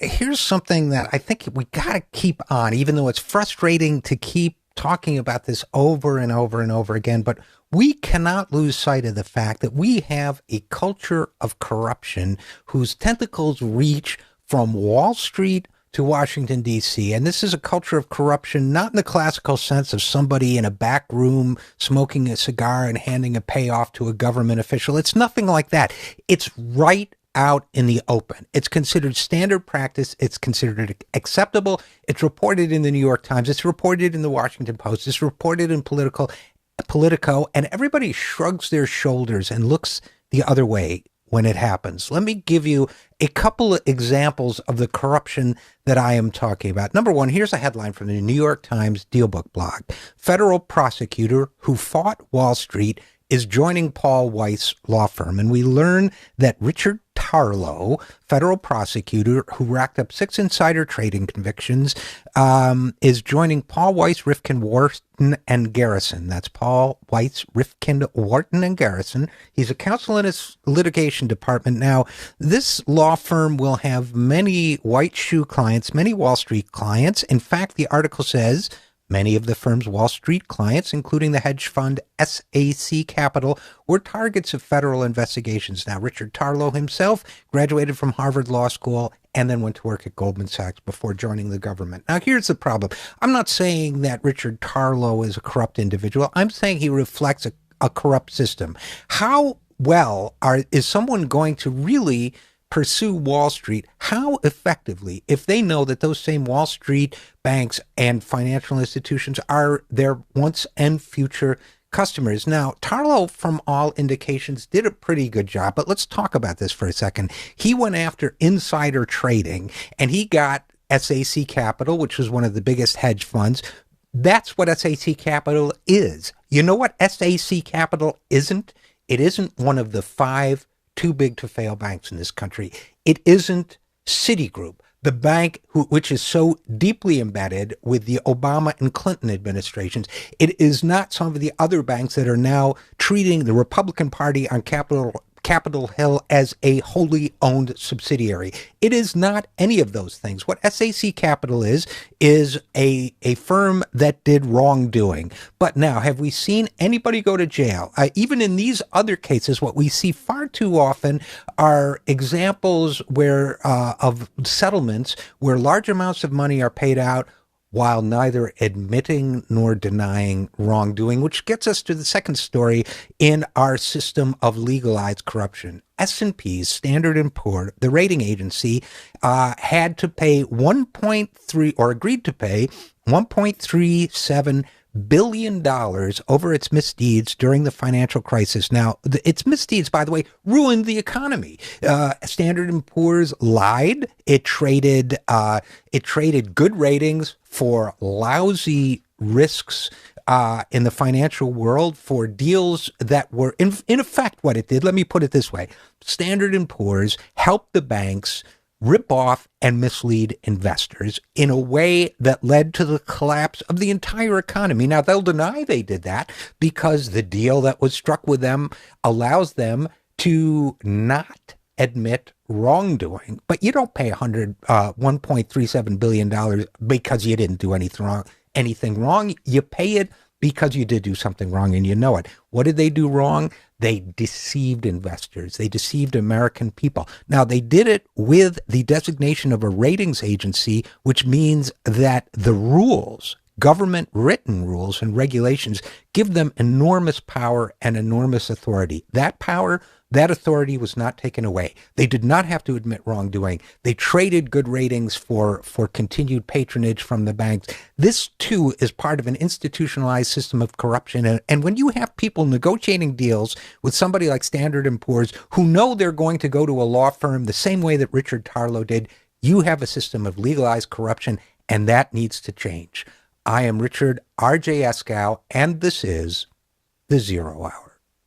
here's something that I think we got to keep on, even though it's frustrating to keep talking about this over and over and over again. But we cannot lose sight of the fact that we have a culture of corruption whose tentacles reach from Wall Street to Washington, D.C. And this is a culture of corruption, not in the classical sense of somebody in a back room smoking a cigar and handing a payoff to a government official. It's nothing like that. It's right out in the open. It's considered standard practice. It's considered acceptable. It's reported in the New York Times. It's reported in the Washington Post. It's reported in Politico, and everybody shrugs their shoulders and looks the other way when it happens. Let me give you a couple of examples of the corruption that I am talking about. Number one, here's a headline from the New York Times Dealbook blog. Federal prosecutor who fought Wall Street is joining Paul Weiss law firm. And we learn that Richard Tarlow, federal prosecutor who racked up 6 insider trading convictions, is joining Paul Weiss, Rifkin, Wharton, and Garrison. That's Paul Weiss, Rifkin, Wharton, and Garrison. He's a counsel in his litigation department. Now, this law firm will have many white shoe clients, many Wall Street clients. In fact, the article says many of the firm's Wall Street clients, including the hedge fund SAC Capital, were targets of federal investigations. Now, Richard Tarlow himself graduated from Harvard Law School and then went to work at Goldman Sachs before joining the government. Now, here's the problem. I'm not saying that Richard Tarlow is a corrupt individual. I'm saying he reflects a corrupt system. How well is someone going to really pursue Wall Street? How effectively, if they know that those same Wall Street banks and financial institutions are their once and future customers? Now, Tarlow, from all indications, did a pretty good job, but let's talk about this for a second. He went after insider trading, and he got SAC Capital, which was one of the biggest hedge funds. That's what SAC Capital is. You know what SAC Capital isn't? It isn't one of the 5 too big to fail banks in this country. It isn't Citigroup, the bank which is so deeply embedded with the Obama and Clinton administrations. It is not some of the other banks that are now treating the Republican Party on Capitol Hill as a wholly owned subsidiary. It is not any of those things. What SAC Capital is a firm that did wrongdoing. But now, have we seen anybody go to jail? Even in these other cases, what we see far too often are examples of settlements where large amounts of money are paid out while neither admitting nor denying wrongdoing, which gets us to the second story in our system of legalized corruption. S&P's Standard & Poor, the rating agency, had to pay 1.3 or agreed to pay $1.37 billion over its misdeeds during the financial crisis. Now, its misdeeds, by the way, ruined the economy. Standard & Poor's lied. It traded good ratings for lousy risks in the financial world, for deals that were, in effect, what it did. Let me put it this way. Standard & Poor's helped the banks rip off and mislead investors in a way that led to the collapse of the entire economy. Now, they'll deny they did that because the deal that was struck with them allows them to not admit wrongdoing. But you don't pay $1.37 billion because you didn't do anything wrong. You pay it because you did do something wrong and you know it. What did they do wrong? They deceived investors. They deceived American people. Now, they did it with the designation of a ratings agency, which means that the rules, government written rules and regulations, give them enormous power and enormous authority. That power, that authority was not taken away. They did not have to admit wrongdoing. They traded good ratings for continued patronage from the banks. This, too, is part of an institutionalized system of corruption. And when you have people negotiating deals with somebody like Standard & Poor's who know they're going to go to a law firm the same way that Richard Tarlow did, you have a system of legalized corruption, and that needs to change. I am Richard RJ Eskow, and this is The Zero Hour.